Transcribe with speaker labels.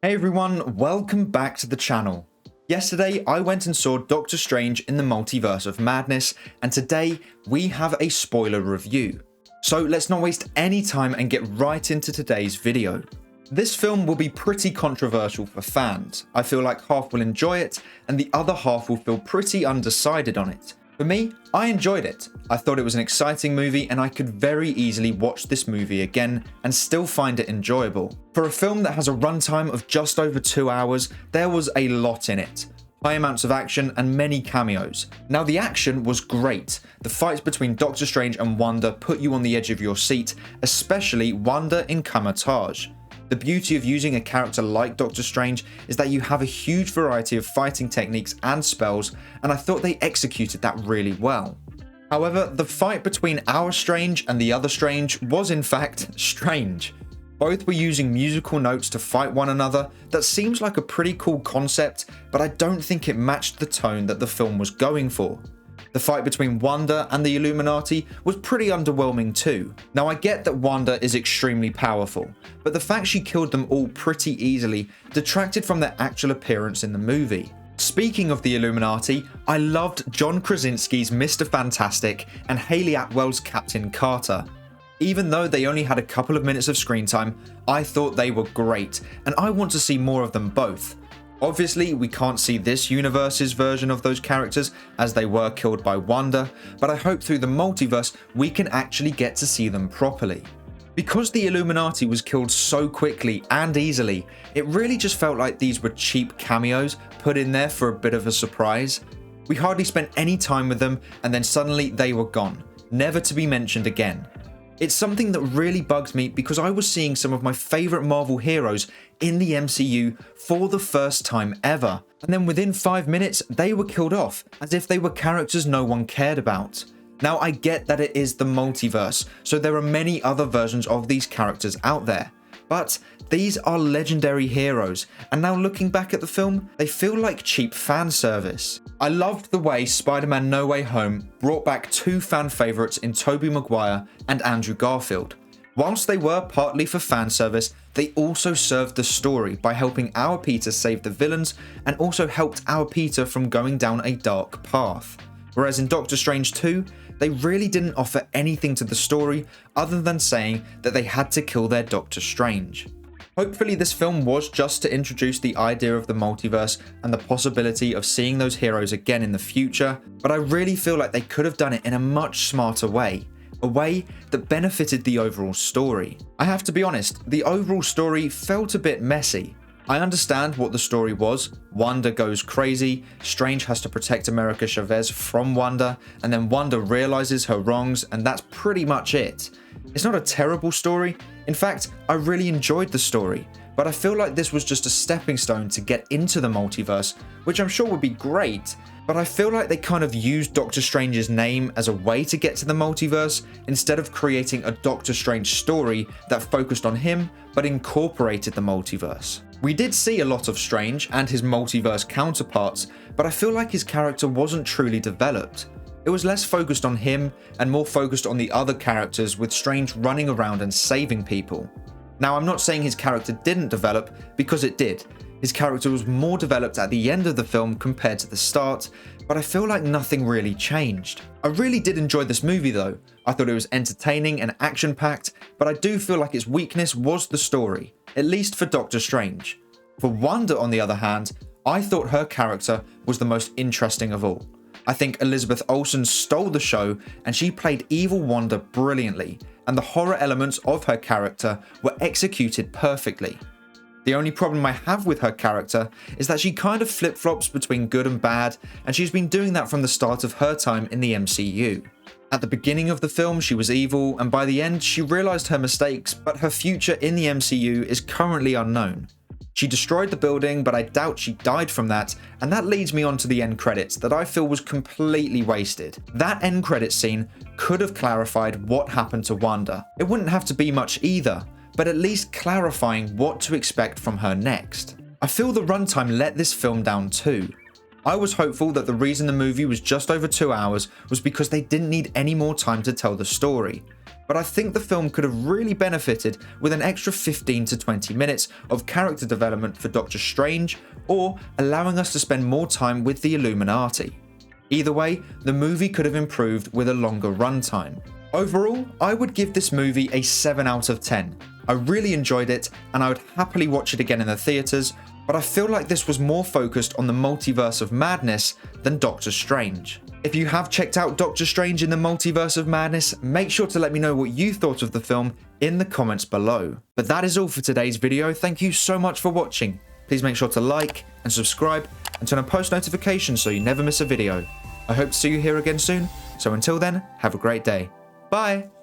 Speaker 1: Hey everyone, welcome back to the channel. Yesterday I went and saw Doctor Strange in the Multiverse of Madness, and today we have a spoiler review. So let's not waste any time and get right into today's video. This film will be pretty controversial for fans. I feel like half will enjoy it and the other half will feel pretty undecided on it. For me, I enjoyed it. I thought it was an exciting movie and I could very easily watch this movie again and still find it enjoyable. For a film that has a runtime of just over 2 hours, there was a lot in it. High amounts of action and many cameos. Now the action was great. The fights between Doctor Strange and Wanda put you on the edge of your seat, especially Wanda in camouflage. The beauty of using a character like Doctor Strange is that you have a huge variety of fighting techniques and spells, and I thought they executed that really well. However, the fight between our Strange and the other Strange was in fact strange. Both were using musical notes to fight one another. That seems like a pretty cool concept, but I don't think it matched the tone that the film was going for. The fight between Wanda and the Illuminati was pretty underwhelming too. Now I get that Wanda is extremely powerful, but the fact she killed them all pretty easily detracted from their actual appearance in the movie. Speaking of the Illuminati, I loved John Krasinski's Mr. Fantastic and Hayley Atwell's Captain Carter. Even though they only had a couple of minutes of screen time, I thought they were great, and I want to see more of them both. Obviously, we can't see this universe's version of those characters as they were killed by Wanda, but I hope through the multiverse we can actually get to see them properly. Because the Illuminati was killed so quickly and easily, it really just felt like these were cheap cameos put in there for a bit of a surprise. We hardly spent any time with them and then suddenly they were gone, never to be mentioned again. It's something that really bugs me because I was seeing some of my favourite Marvel heroes in the MCU for the first time ever, and then within 5 minutes they were killed off as if they were characters no one cared about. Now I get that it is the multiverse, so there are many other versions of these characters out there, but these are legendary heroes, and now looking back at the film, they feel like cheap fan service. I loved the way Spider-Man No Way Home brought back two fan favourites in Tobey Maguire and Andrew Garfield. Whilst they were partly for fan service, they also served the story by helping our Peter save the villains and also helped our Peter from going down a dark path. Whereas in Doctor Strange 2, they really didn't offer anything to the story other than saying that they had to kill their Doctor Strange. Hopefully this film was just to introduce the idea of the multiverse and the possibility of seeing those heroes again in the future, but I really feel like they could have done it in a much smarter way. A way that benefited the overall story. I have to be honest, the overall story felt a bit messy. I understand what the story was. Wanda goes crazy, Strange has to protect America Chavez from Wanda, and then Wanda realizes her wrongs, and that's pretty much it. It's not a terrible story. In fact, I really enjoyed the story, but I feel like this was just a stepping stone to get into the multiverse, which I'm sure would be great, but I feel like they kind of used Doctor Strange's name as a way to get to the multiverse instead of creating a Doctor Strange story that focused on him but incorporated the multiverse. We did see a lot of Strange and his multiverse counterparts, but I feel like his character wasn't truly developed. It was less focused on him and more focused on the other characters, with Strange running around and saving people. Now, I'm not saying his character didn't develop, because it did. His character was more developed at the end of the film compared to the start, but I feel like nothing really changed. I really did enjoy this movie though. I thought it was entertaining and action-packed, but I do feel like its weakness was the story, at least for Doctor Strange. For Wanda, on the other hand, I thought her character was the most interesting of all. I think Elizabeth Olsen stole the show and she played evil Wanda brilliantly, and the horror elements of her character were executed perfectly. The only problem I have with her character is that she kind of flip-flops between good and bad, and she's been doing that from the start of her time in the MCU. At the beginning of the film she was evil, and by the end she realised her mistakes, but her future in the MCU is currently unknown. She destroyed the building, but I doubt she died from that, and that leads me on to the end credits that I feel was completely wasted. That end credits scene could have clarified what happened to Wanda. It wouldn't have to be much either, but at least clarifying what to expect from her next. I feel the runtime let this film down too. I was hopeful that the reason the movie was just over 2 hours was because they didn't need any more time to tell the story. but I think the film could have really benefited with an extra 15 to 20 minutes of character development for Doctor Strange, or allowing us to spend more time with the Illuminati. Either way, the movie could have improved with a longer runtime. Overall, I would give this movie a 7 out of 10. I really enjoyed it, and I would happily watch it again in the theatres, but I feel like this was more focused on the Multiverse of Madness than Doctor Strange. If you have checked out Doctor Strange in the Multiverse of Madness, make sure to let me know what you thought of the film in the comments below. But that is all for today's video. Thank you so much for watching. Please make sure to like and subscribe and turn on post notifications so you never miss a video. I hope to see you here again soon, so until then, have a great day. Bye!